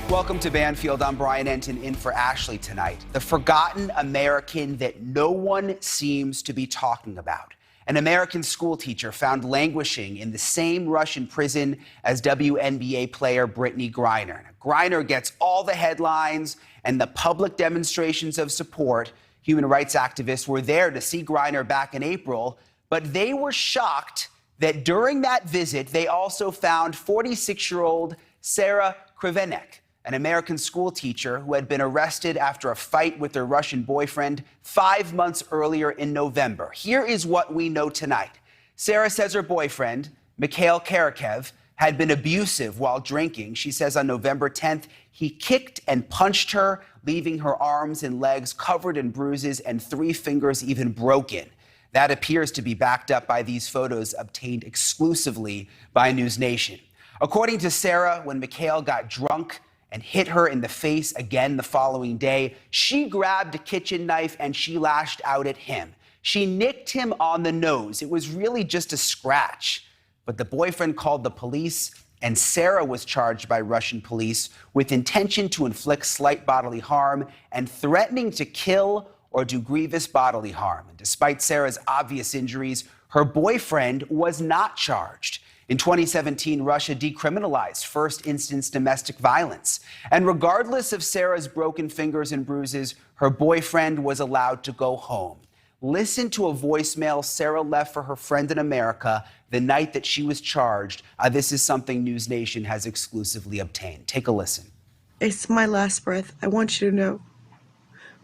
Welcome to Banfield. I'm Brian Enton in for Ashleigh tonight. The forgotten American that no one seems to be talking about. An American schoolteacher found languishing in the same Russian prison as WNBA player Brittney Griner. Griner gets all the headlines and the public demonstrations of support. Human rights activists were there to see Griner back in April, but they were shocked that during that visit, they also found 46-year-old Sarah Krivanek, an American schoolteacher who had been arrested after a fight with her Russian boyfriend 5 months earlier in November. Here is what we know tonight. Sarah says her boyfriend, Mikhail Karavaev, had been abusive while drinking. She says on November 10th, he kicked and punched her, leaving her arms and legs covered in bruises and 3 fingers even broken. That appears to be backed up by these photos obtained exclusively by NewsNation. According to Sarah, when Mikhail got drunk and hit her in the face again the following day, she grabbed a kitchen knife and she lashed out at him. She nicked him on the nose. It was really just a scratch. But the boyfriend called the police, and Sarah was charged by Russian police with intention to inflict slight bodily harm and threatening to kill or do grievous bodily harm. And despite Sarah's obvious injuries, her boyfriend was not charged. In 2017, Russia decriminalized first-instance domestic violence. And regardless of Sarah's broken fingers and bruises, her boyfriend was allowed to go home. Listen to a voicemail Sarah left for her friend in America the night that she was charged. This is something NewsNation has exclusively obtained. Take a listen. It's my last breath. I want you to know.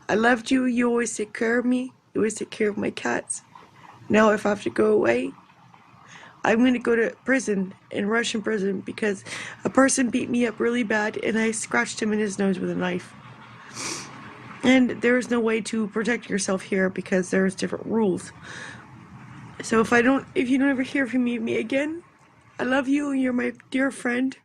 I loved you. You always take care of me. You always take care of my cats. Now if I have to go away, I'm going to go to prison, in Russian prison, because a person beat me up really bad and I scratched him in his nose with a knife. And there's no way to protect yourself here because there's different rules. So if you don't ever hear from me again, I love you. You're my dear friend.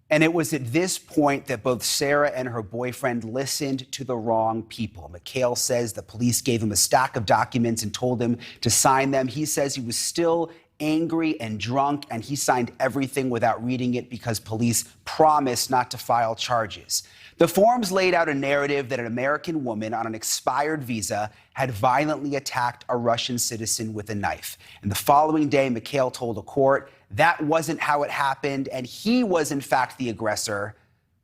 And it was at this point that both Sarah and her boyfriend listened to the wrong people. Mikhail says the police gave him a stack of documents and told him to sign them. He says he was still angry and drunk, and he signed everything without reading it because police promised not to file charges. The forms laid out a narrative that an American woman on an expired visa had violently attacked a Russian citizen with a knife. And the following day, Mikhail told a court that wasn't how it happened, and he was in fact the aggressor,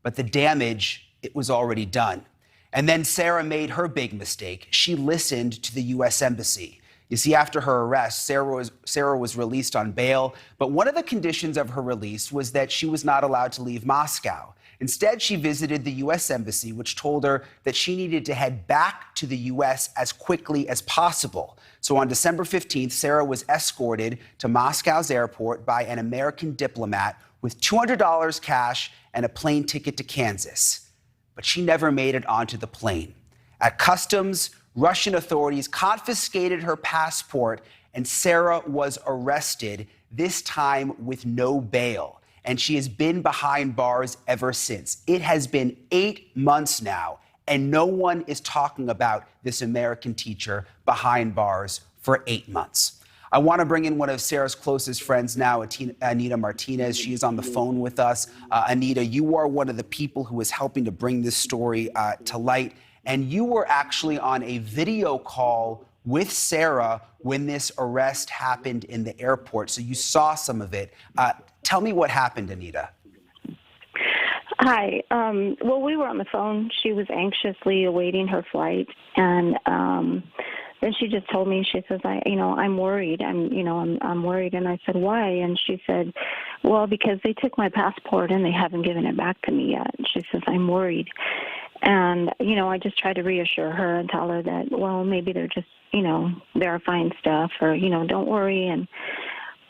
but the damage, it was already done. And then Sarah made her big mistake. She listened to the U.S. Embassy. You see, after her arrest, Sarah was released on bail, but one of the conditions of her release was that she was not allowed to leave Moscow. Instead, she visited the U.S. Embassy, which told her that she needed to head back to the U.S. as quickly as possible. So on December 15th, Sarah was escorted to Moscow's airport by an American diplomat with $200 cash and a plane ticket to Kansas. But she never made it onto the plane. At customs, Russian authorities confiscated her passport, and Sarah was arrested, this time with no bail. And she has been behind bars ever since. It has been 8 months now, and no one is talking about this American teacher behind bars for 8 months. I want to bring in one of Sarah's closest friends now, Anita Martinez. She is on the phone with us. Anita, you are one of the people who is helping to bring this story to light. And you were actually on a video call with Sarah when this arrest happened in the airport. So you saw some of it. Tell me what happened, Anita. Hi. Well, we were on the phone. She was anxiously awaiting her flight. And then she just told me, she says, I'm worried. I'm worried. And I said, why? And she said, well, because they took my passport and they haven't given it back to me yet. And she says, I'm worried. And, I just tried to reassure her and tell her that, well, maybe they're just, verifying stuff or, don't worry. And,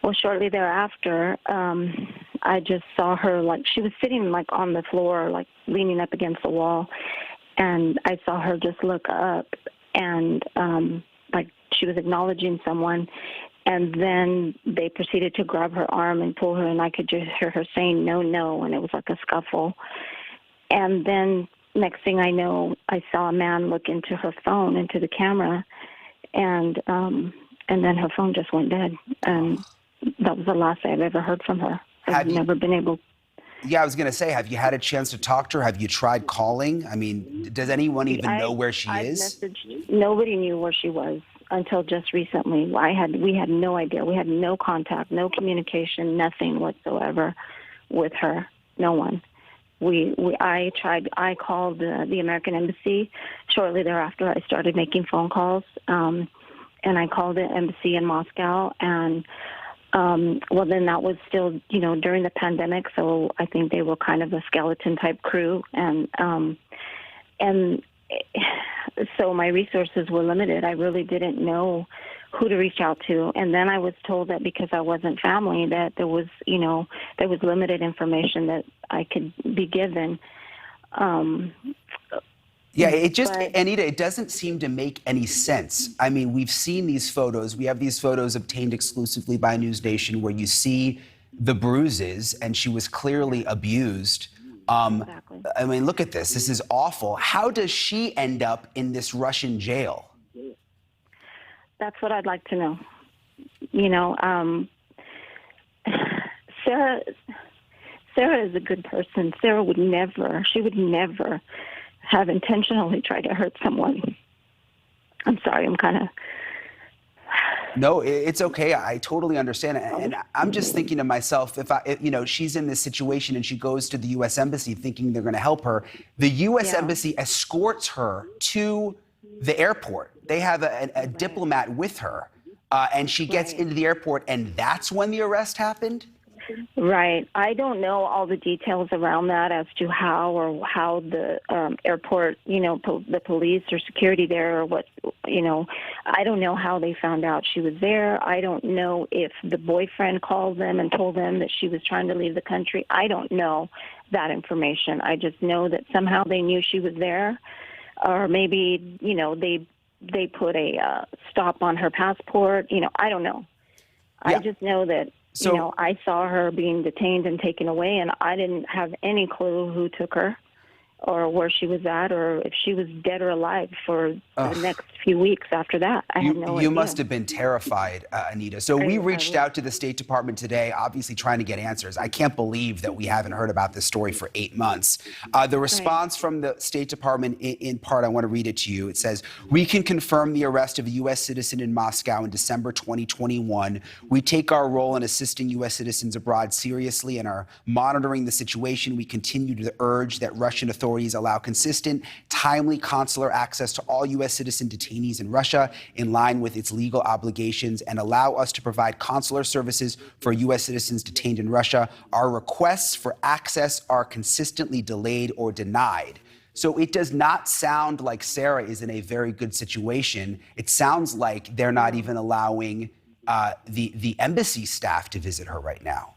well, shortly thereafter, I just saw her, she was sitting, on the floor, leaning up against the wall. And I saw her just look up and, she was acknowledging someone. And then they proceeded to grab her arm and pull her, and I could just hear her saying, no, no, and it was like a scuffle. And then next thing I know, I saw a man look into her phone, into the camera, and then her phone just went dead. And that was the last I've ever heard from her. I've never been able. Yeah, I was going to say, have you had a chance to talk to her? Have you tried calling? I mean, does anyone even know where she is? Nobody knew where she was until just recently. We had no idea. We had no contact, no communication, nothing whatsoever with her. No one. I called the American Embassy shortly thereafter. I started making phone calls, and I called the embassy in Moscow, and well, then that was still, during the pandemic, so I think they were kind of a skeleton type crew, and so my resources were limited. I really didn't know who to reach out to, and then I was told that because I wasn't family, that there was limited information that I could be given. Yeah, Anita, it doesn't seem to make any sense. I mean, we've seen these photos. We have these photos obtained exclusively by NewsNation where you see the bruises, and she was clearly abused. Exactly. I mean, look at this. This is awful. How does she end up in this Russian jail? That's what I'd like to know. Sarah is a good person. Sarah would never have intentionally tried to hurt someone. I'm sorry, I'm kind of... No, it's okay. I totally understand. And I'm just thinking to myself, if she's in this situation and she goes to the U.S. Embassy thinking they're going to help her, the U.S. Embassy escorts her to the airport. They have a diplomat with her, and she gets into the airport, and that's when the arrest happened? Right. I don't know all the details around that as to how the airport, the police or security there or what, I don't know how they found out she was there. I don't know if the boyfriend called them and told them that she was trying to leave the country. I don't know that information. I just know that somehow they knew she was there, or maybe, they put a stop on her passport. I don't know. Yeah. I just know that, I saw her being detained and taken away, and I didn't have any clue who took her or where she was at or if she was dead or alive for the next few weeks after that. I had no idea. You must have been terrified, Anita. So we reached out to the State Department today, obviously trying to get answers. I can't believe that we haven't heard about this story for 8 months. The response from the State Department, in part, I want to read it to you. It says, "We can confirm the arrest of a U.S. citizen in Moscow in December 2021. We take our role in assisting U.S. citizens abroad seriously and are monitoring the situation. We continue to urge that Russian authorities allow consistent, timely consular access to all U.S. citizen detainees in Russia in line with its legal obligations and allow us to provide consular services for U.S. citizens detained in Russia. Our requests for access are consistently delayed or denied." So it does not sound like Sarah is in a very good situation. It sounds like they're not even allowing the embassy staff to visit her right now.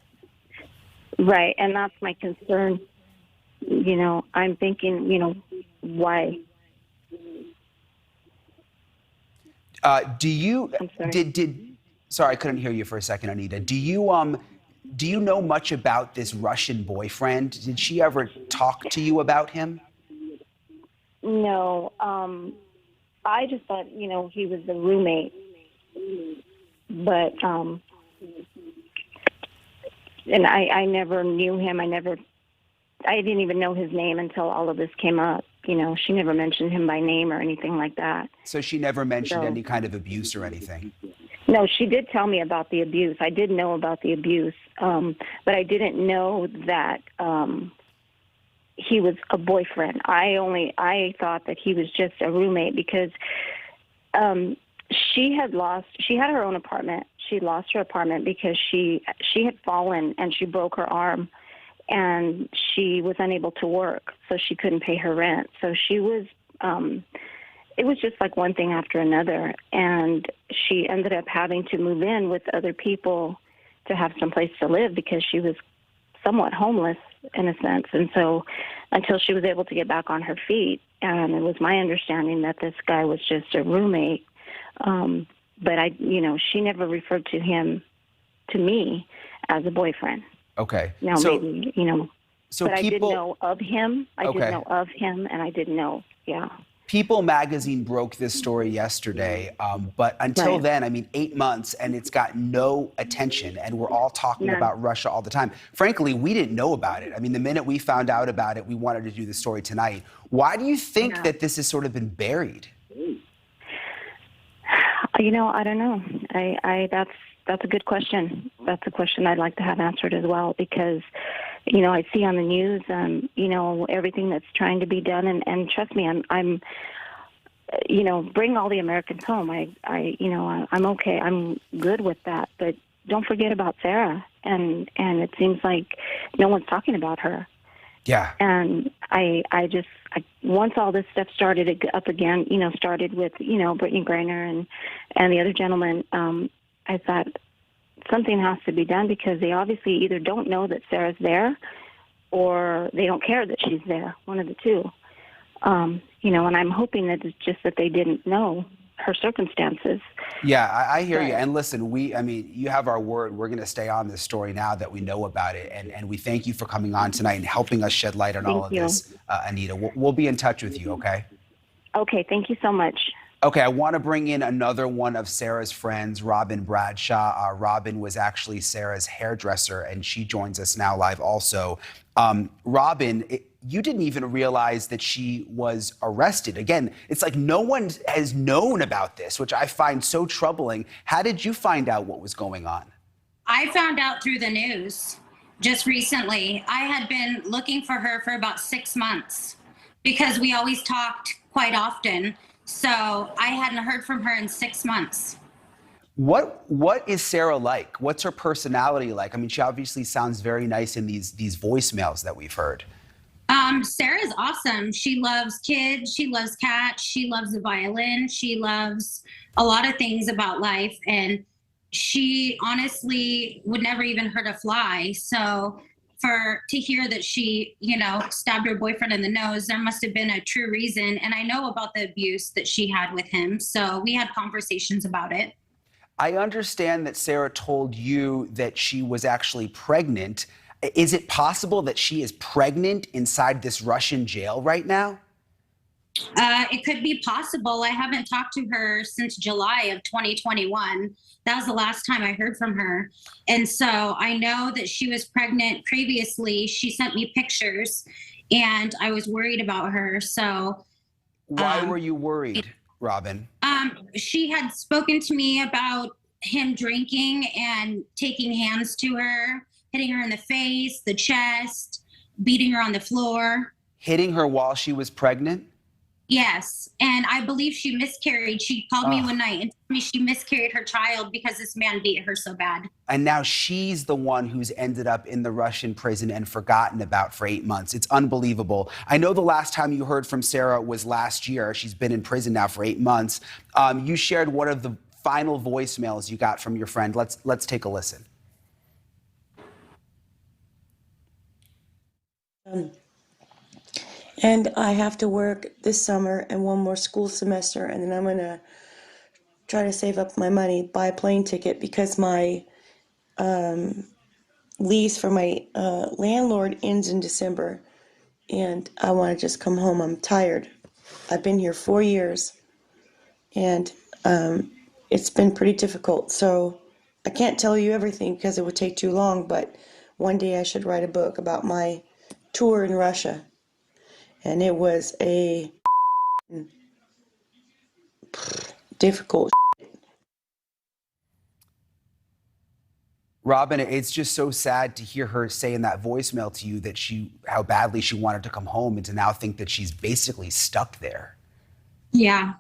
Right, and that's my concern. I'm thinking, why? Do you? I'm sorry. Sorry, I couldn't hear you for a second, Anita. Do you know much about this Russian boyfriend? Did she ever talk to you about him? No. I just thought, he was the roommate, but and I never knew him. I didn't even know his name until all of this came up. She never mentioned him by name or anything like that. So she never mentioned any kind of abuse or anything? No, she did tell me about the abuse. I did know about the abuse, but I didn't know that he was a boyfriend. I thought that he was just a roommate because she had her own apartment. She lost her apartment because she had fallen and she broke her arm. And she was unable to work, so she couldn't pay her rent. So she was, it was just like one thing after another. And she ended up having to move in with other people to have some place to live because she was somewhat homeless in a sense. And so until she was able to get back on her feet, it was my understanding that this guy was just a roommate. But she never referred to him, to me, as a boyfriend. Okay. Now, so, maybe, so but people... I did know of him. I did know of him, and I didn't know, yeah. People magazine broke this story yesterday, but until Right. then, I mean, 8 months, and it's got no attention, and we're all talking None. about Russia all the time. Frankly, we didn't know about it. I mean, the minute we found out about it, we wanted to do the story tonight. Why do you think Yeah. that this has sort of been buried? You know, I don't know. That's a good question. That's a question I'd like to have answered as well, because, you know, I see on the news, you know, everything that's trying to be done, and trust me, I'm, you know, bring all the Americans home. You know, I'm okay. I'm good with that, but don't forget about Sarah, and it seems like no one's talking about her. Yeah. And I once all this stuff started up again, you know, started with, you know, Brittney Griner and the other gentleman, I thought something has to be done, because they obviously either don't know that Sarah's there or they don't care that she's there, one of the two. You know, and I'm hoping that it's just that they didn't know her circumstances. Yeah, I hear you. But- And listen, I mean, you have our word. We're going to stay on this story now that we know about it. And we thank you for coming on tonight and helping us shed light on all of Thank you. this, Anita. We'll be in touch with you, okay? Okay, thank you so much. Okay, I want to bring in another one of Sarah's friends, Robin Bradshaw. Robin was actually Sarah's hairdresser, and she joins us now live also. Robin, you didn't even realize that she was arrested. Again, it's like no one has known about this, which I find so troubling. How did you find out what was going on? I found out through the news just recently. I had been looking for her for about 6 months because we always talked quite often. So I hadn't heard from her in 6 months. What is Sarah like? What's her personality like? I mean, she obviously sounds very nice in these voicemails that we've heard. Sarah's awesome. She loves kids. She loves cats. She loves the violin. She loves a lot of things about life. And she honestly would never even hurt a fly. So to hear that she, you know, stabbed her boyfriend in the nose, there must have been a true reason. And I know about the abuse that she had with him. So we had conversations about it. I understand that Sarah told you that she was actually pregnant. Is it possible that she is pregnant inside this Russian jail right now? It could be possible. I haven't talked to her since July of 2021. That was the last time I heard from her. And so I know that she was pregnant previously. She sent me pictures and I was worried about her. So why were you worried, Robin? She had spoken to me about him drinking and taking hands to her, hitting her in the face, the chest, beating her on the floor. Hitting her while she was pregnant? Yes. And I believe she miscarried. She called me one night and told me she miscarried her child because this man beat her so bad. And now she's the one who's ended up in the Russian prison and forgotten about for 8 months. It's unbelievable. I know the last time you heard from Sarah was last year. She's been in prison now for 8 months. You shared one of the final voicemails you got from your friend. Let's take a listen. And I have to work this summer and one more school semester, and then I'm going to try to save up my money, buy a plane ticket, because my lease for my landlord ends in December, and I want to just come home. I'm tired. I've been here 4 years, and it's been pretty difficult. So I can't tell you everything because it would take too long, but one day I should write a book about my tour in Russia. And it was a difficult. Robin, it's just so sad to hear her say in that voicemail to you that how badly she wanted to come home, and to now think that she's basically stuck there. Yeah.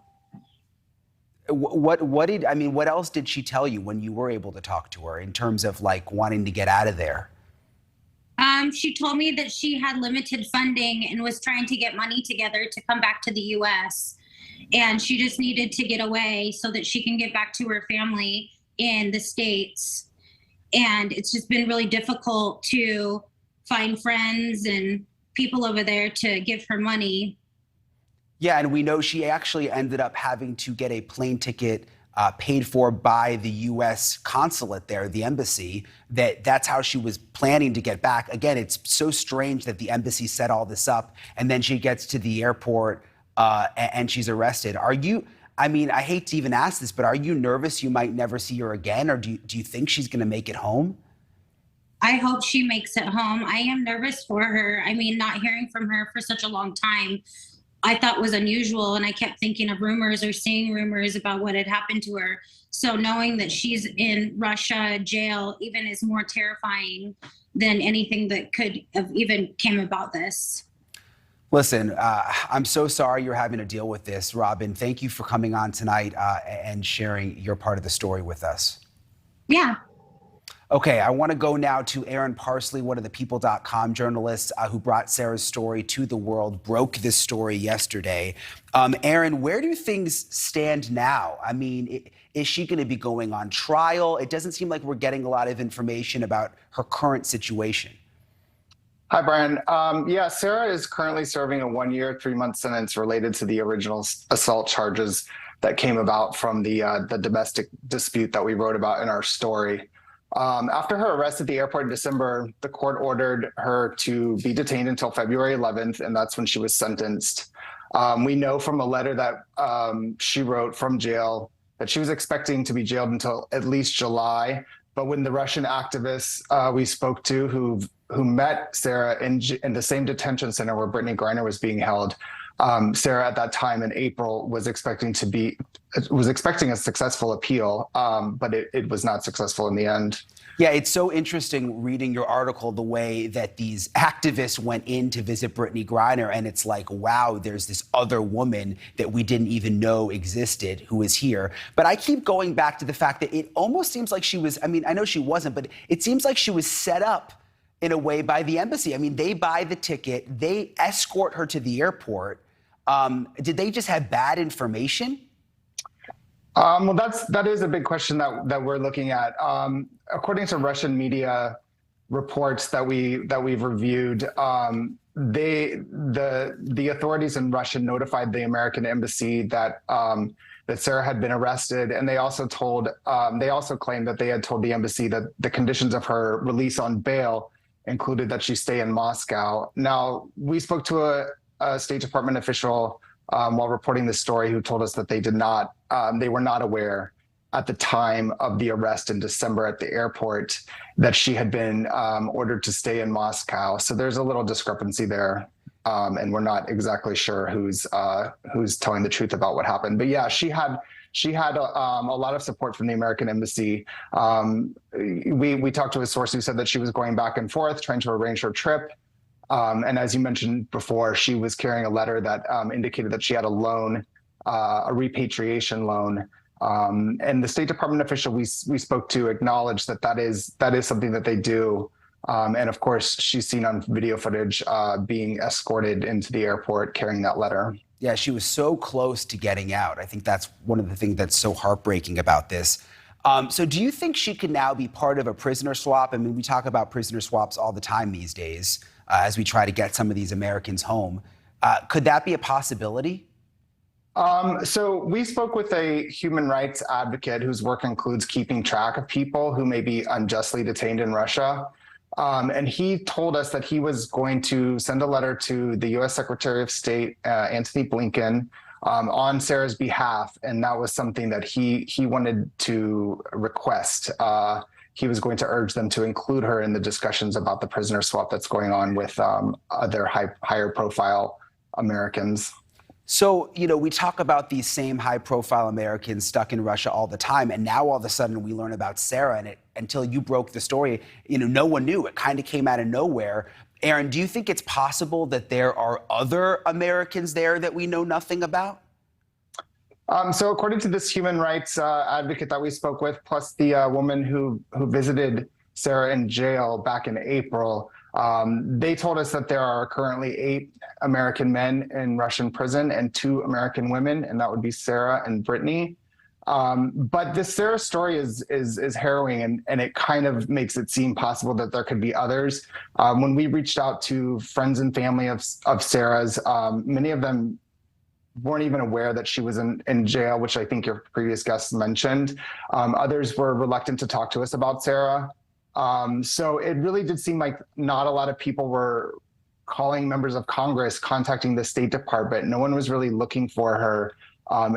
What else did she tell you when you were able to talk to her in terms of like wanting to get out of there? She told me that she had limited funding and was trying to get money together to come back to the U.S. And she just needed to get away so that she can get back to her family in the States. And it's just been really difficult to find friends and people over there to give her money. Yeah, and we know she actually ended up having to get a plane ticket paid for by the U.S. consulate there, the embassy, that's how she was planning to get back. Again, it's so strange that the embassy set all this up, and then she gets to the airport and she's arrested. Are you, I mean, I hate to even ask this, but are you nervous you might never see her again? Or do you think she's going to make it home? I hope she makes it home. I am nervous for her. I mean, not hearing from her for such a long time, I thought was unusual. And I kept thinking of rumors or seeing rumors about what had happened to her. So knowing that she's in Russia jail even is more terrifying than anything that could have even came about this. Listen, I'm so sorry you're having to deal with this, Robin. Thank you for coming on tonight and sharing your part of the story with us. Yeah. Okay, I want to go now to Aaron Parsley, one of the People.com journalists who brought Sarah's story to the world, broke this story yesterday. Aaron, where do things stand now? I mean, is she going to be going on trial? It doesn't seem like we're getting a lot of information about her current situation. Hi, Brian. Yeah, Sarah is currently serving a 1-year, 3-month sentence related to the original assault charges that came about from the domestic dispute that we wrote about in our story. After her arrest at the airport in December, the court ordered her to be detained until February 11th, and that's when she was sentenced. We know from a letter that she wrote from jail that she was expecting to be jailed until at least July. But when the Russian activists we spoke to who met Sarah in the same detention center where Brittney Griner was being held, Sarah at that time in April was expecting a successful appeal, but it was not successful in the end. Yeah, it's so interesting reading your article, the way that these activists went in to visit Brittney Griner, and it's like, wow, there's this other woman that we didn't even know existed who is here. But I keep going back to the fact that it almost seems like she was, I mean, I know she wasn't, but it seems like she was set up in a way by the embassy. I mean, they buy the ticket, they escort her to the airport. Did they just have bad information? Well, that is a big question that we're looking at. According to Russian media reports that we've reviewed, the authorities in Russia notified the American embassy that Sarah had been arrested, and they also claimed that they had told the embassy that the conditions of her release on bail included that she stay in Moscow. Now, we spoke to a State Department official while reporting this story who told us that they were not aware at the time of the arrest in December at the airport that she had been ordered to stay in Moscow. So there's a little discrepancy there, and we're not exactly sure who's telling the truth about what happened. But yeah, she had a lot of support from the American embassy. We talked to a source who said that she was going back and forth trying to arrange her trip. And as you mentioned before, she was carrying a letter that indicated that she had a loan, a repatriation loan. And the State Department official we spoke to acknowledged that is something that they do. And of course, she's seen on video footage being escorted into the airport carrying that letter. Yeah, she was so close to getting out. I think that's one of the things that's so heartbreaking about this. So do you think she could now be part of a prisoner swap? I mean, we talk about prisoner swaps all the time these days as we try to get some of these Americans home. Could that be a possibility? So we spoke with a human rights advocate whose work includes keeping track of people who may be unjustly detained in Russia. And he told us that he was going to send a letter to the U.S. Secretary of State, Antony Blinken, on Sarah's behalf. And that was something that he wanted to request. He was going to urge them to include her in the discussions about the prisoner swap that's going on with other higher profile Americans. So, you know, we talk about these same high-profile Americans stuck in Russia all the time, and now all of a sudden we learn about Sarah, and until you broke the story, you know, no one knew. It kind of came out of nowhere. Aaron, do you think it's possible that there are other Americans there that we know nothing about? So according to this human rights advocate that we spoke with, plus the woman who visited Sarah in jail back in April, they told us that there are currently 8 American men in Russian prison and 2 American women, and that would be Sarah and Brittney. But this Sarah story is harrowing, and it kind of makes it seem possible that there could be others. When we reached out to friends and family of Sarah's, many of them weren't even aware that she was in jail, which I think your previous guests mentioned. Others were reluctant to talk to us about Sarah. So it really did seem like not a lot of people were calling members of Congress, contacting the State Department. No one was really looking for her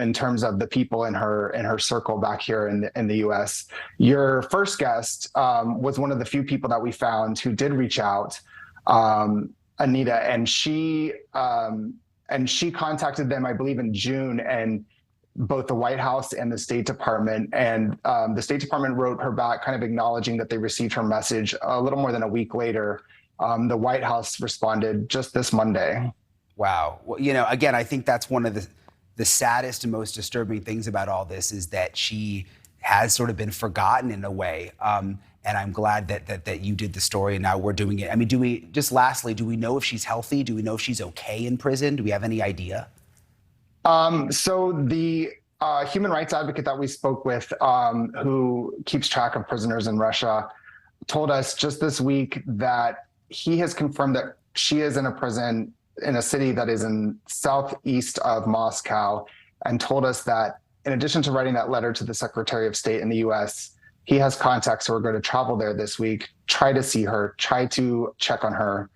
in terms of the people in her circle back here in the U.S. Your first guest was one of the few people that we found who did reach out, Anita, and she contacted them, I believe, in June, and both the White House and the State Department. And the State Department wrote her back, kind of acknowledging that they received her message a little more than a week later. The White House responded just this Monday. Wow. Well, again, I think that's one of the saddest and most disturbing things about all this is that she has sort of been forgotten in a way. And I'm glad that you did the story and now we're doing it. I mean, lastly, do we know if she's healthy? Do we know if she's okay in prison? Do we have any idea? So the human rights advocate that we spoke with, who keeps track of prisoners in Russia, told us just this week that he has confirmed that she is in a prison in a city that is in southeast of Moscow, and told us that in addition to writing that letter to the Secretary of State in the U.S., he has contacts who are going to travel there this week, try to see her, try to check on her.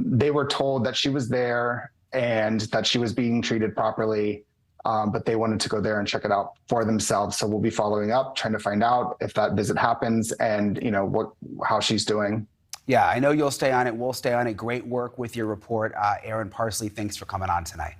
They were told that she was there and that she was being treated properly, but they wanted to go there and check it out for themselves. So we'll be following up, trying to find out if that visit happens and how she's doing. Yeah, I know you'll stay on it. We'll stay on it. Great work with your report. Aaron Parsley, thanks for coming on tonight.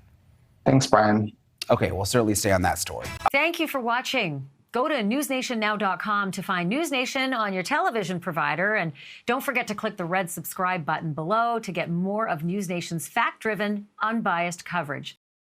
Thanks, Brian. Okay, we'll certainly stay on that story. Thank you for watching. Go to newsnationnow.com to find NewsNation on your television provider. And don't forget to click the red subscribe button below to get more of NewsNation's fact-driven, unbiased coverage.